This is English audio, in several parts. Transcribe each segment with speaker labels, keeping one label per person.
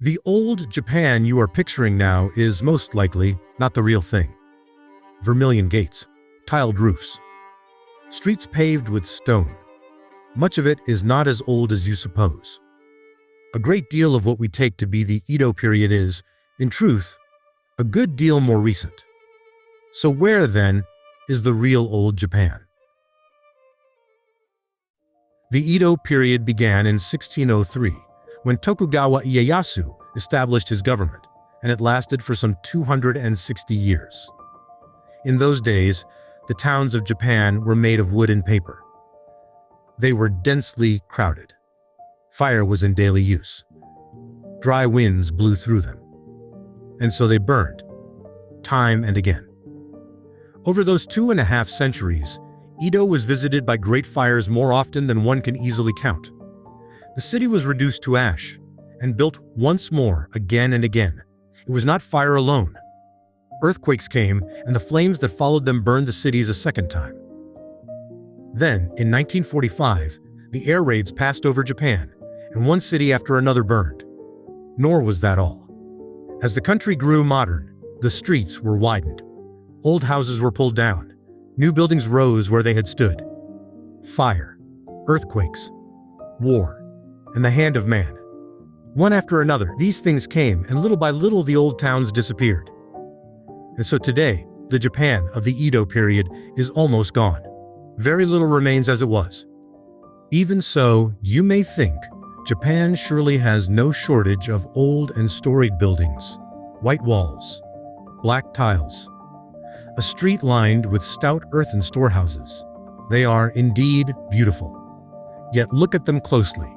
Speaker 1: The old Japan you are picturing now is most likely not the real thing. Vermilion gates, tiled roofs, streets paved with stone. Much of it is not as old as you suppose. A great deal of what we take to be the Edo period is, in truth, a good deal more recent. So where, then, is the real old Japan? The Edo period began in 1603, when Tokugawa Ieyasu established his government, and it lasted for some 260 years. In those days, the towns of Japan were made of wood and paper. They were densely crowded. Fire was in daily use. Dry winds blew through them. And so they burned, time and again. Over those 2.5 centuries, Edo was visited by great fires more often than one can easily count. The city was reduced to ash and built once more again and again. It was not fire alone. Earthquakes came, and the flames that followed them burned the cities a second time. Then, in 1945, the air raids passed over Japan, and one city after another burned. Nor was that all. As the country grew modern, the streets were widened. Old houses were pulled down. New buildings rose where they had stood. Fire, earthquakes, war, and the hand of man. One after another, these things came, and little by little the old towns disappeared. And so today, the Japan of the Edo period is almost gone. Very little remains as it was. Even so, you may think, Japan surely has no shortage of old and storied buildings, white walls, black tiles, a street lined with stout earthen storehouses. They are indeed beautiful. Yet look at them closely,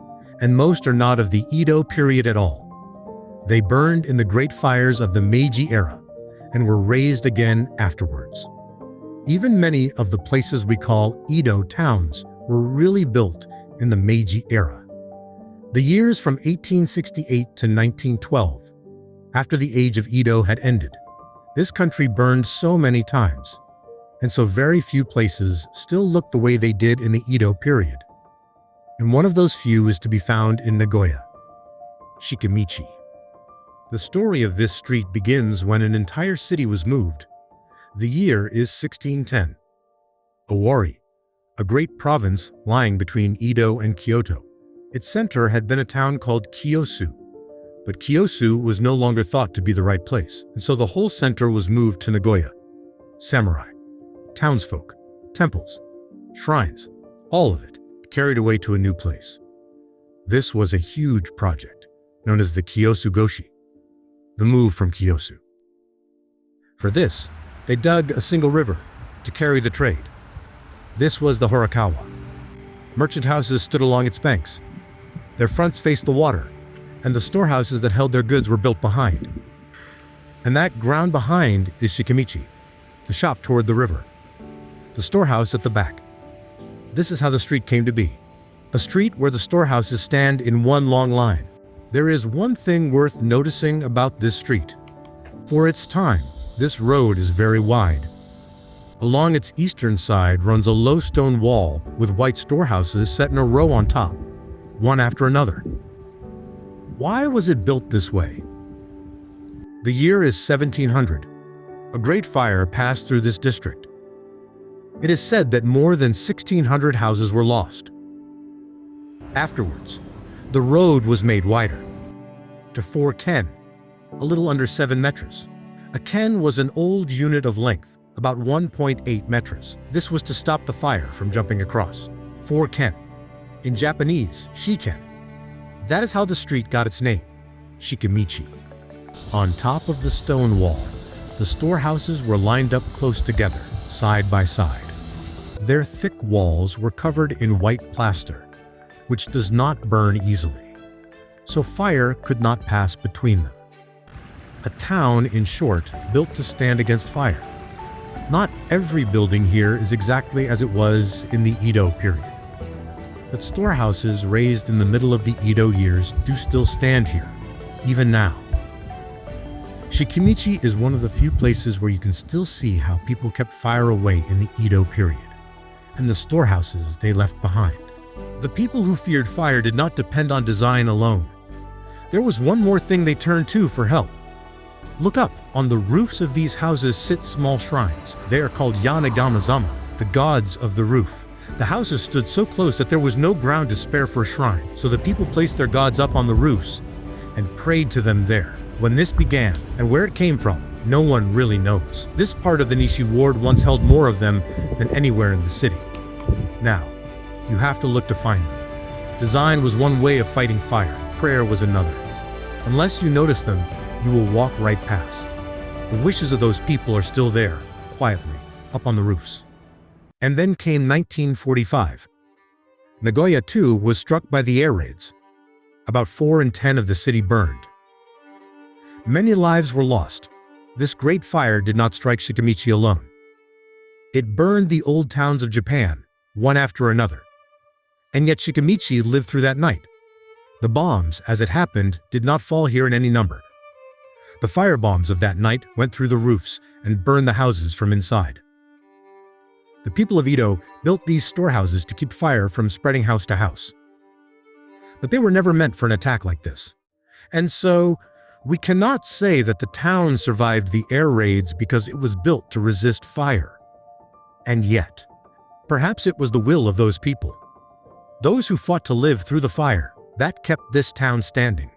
Speaker 1: and most are not of the Edo period at all. They burned in the great fires of the Meiji era, and were raised again afterwards. Even many of the places we call Edo towns were really built in the Meiji era. The years from 1868 to 1912, after the age of Edo had ended, this country burned so many times, and so very few places still look the way they did in the Edo period. And one of those few is to be found in Nagoya, Shikemichi. The story of this street begins when an entire city was moved. The year is 1610. Owari, a great province lying between Edo and Kyoto. Its center had been a town called Kiyosu, but Kiyosu was no longer thought to be the right place, and so the whole center was moved to Nagoya. Samurai, townsfolk, temples, shrines, all of it carried away to a new place. This was a huge project, known as the Kiyosu Goshi, the move from Kiyosu. For this, they dug a single river to carry the trade. This was the Horikawa. Merchant houses stood along its banks. Their fronts faced the water, and the storehouses that held their goods were built behind. And that ground behind is Shikemichi, the shop toward the river, the storehouse at the back. This is how the street came to be, a street where the storehouses stand in one long line. There is one thing worth noticing about this street. For its time, this road is very wide. Along its eastern side runs a low stone wall with white storehouses set in a row on top, one after another. Why was it built this way? The year is 1700. A great fire passed through this district. It is said that more than 1,600 houses were lost. Afterwards, the road was made wider, to 4 ken, a little under 7 meters. A ken was an old unit of length, about 1.8 meters. This was to stop the fire from jumping across. 4 ken. In Japanese, shiken. That is how the street got its name, Shikemichi. On top of the stone wall, the storehouses were lined up close together, side by side. Their thick walls were covered in white plaster, which does not burn easily, so fire could not pass between them. A town, in short, built to stand against fire. Not every building here is exactly as it was in the Edo period, but storehouses raised in the middle of the Edo years do still stand here, even now. Shikemichi is one of the few places where you can still see how people kept fire away in the Edo period, and the storehouses they left behind. The people who feared fire did not depend on design alone. There was one more thing they turned to for help. Look up. On the roofs of these houses sit small shrines. They are called Yane-gami-sama, the gods of the roof. The houses stood so close that there was no ground to spare for a shrine, so the people placed their gods up on the roofs and prayed to them there. When this began, and where it came from, no one really knows. This part of the Nishi ward once held more of them than anywhere in the city. Now, you have to look to find them. Design was one way of fighting fire, prayer was another. Unless you notice them, you will walk right past. The wishes of those people are still there, quietly, up on the roofs. And then came 1945. Nagoya too was struck by the air raids. About 4 in 10 of the city burned. Many lives were lost. This great fire did not strike Shikemichi alone. It burned the old towns of Japan, one after another. And yet Shikemichi lived through that night. The bombs, as it happened, did not fall here in any number. The firebombs of that night went through the roofs and burned the houses from inside. The people of Edo built these storehouses to keep fire from spreading house to house. But they were never meant for an attack like this. And so, we cannot say that the town survived the air raids because it was built to resist fire. And yet, perhaps it was the will of those people. Those who fought to live through the fire, that kept this town standing.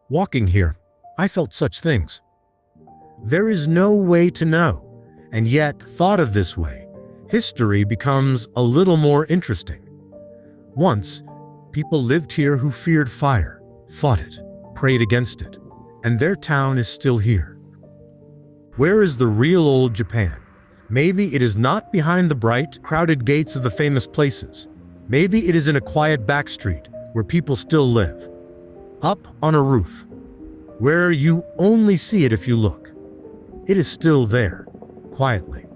Speaker 1: Walking here, I felt such things. There is no way to know, and yet, thought of this way, history becomes a little more interesting. Once, people lived here who feared fire, fought it, prayed against it, and their town is still here. Where is the real old Japan? Maybe it is not behind the bright, crowded gates of the famous places. Maybe it is in a quiet back street where people still live. Up on a roof, where you only see it if you look. It is still there, quietly.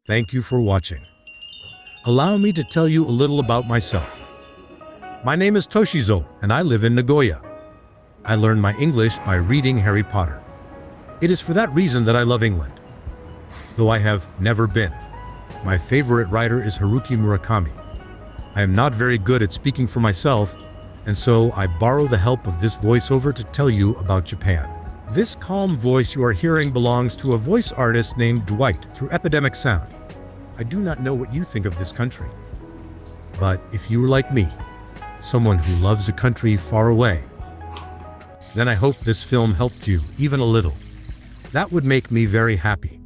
Speaker 1: Thank you for watching. Allow me to tell you a little about myself. My name is Toshizou, and I live in Nagoya. I learned my English by reading Harry Potter. It is for that reason that I love England, though I have never been. My favorite writer is Haruki Murakami. I am not very good at speaking for myself, and so I borrow the help of this voiceover to tell you about Japan. This calm voice you are hearing belongs to a voice artist named Dwight through Epidemic Sound. I do not know what you think of this country, but if you were like me, someone who loves a country far away, then I hope this film helped you even a little. That would make me very happy.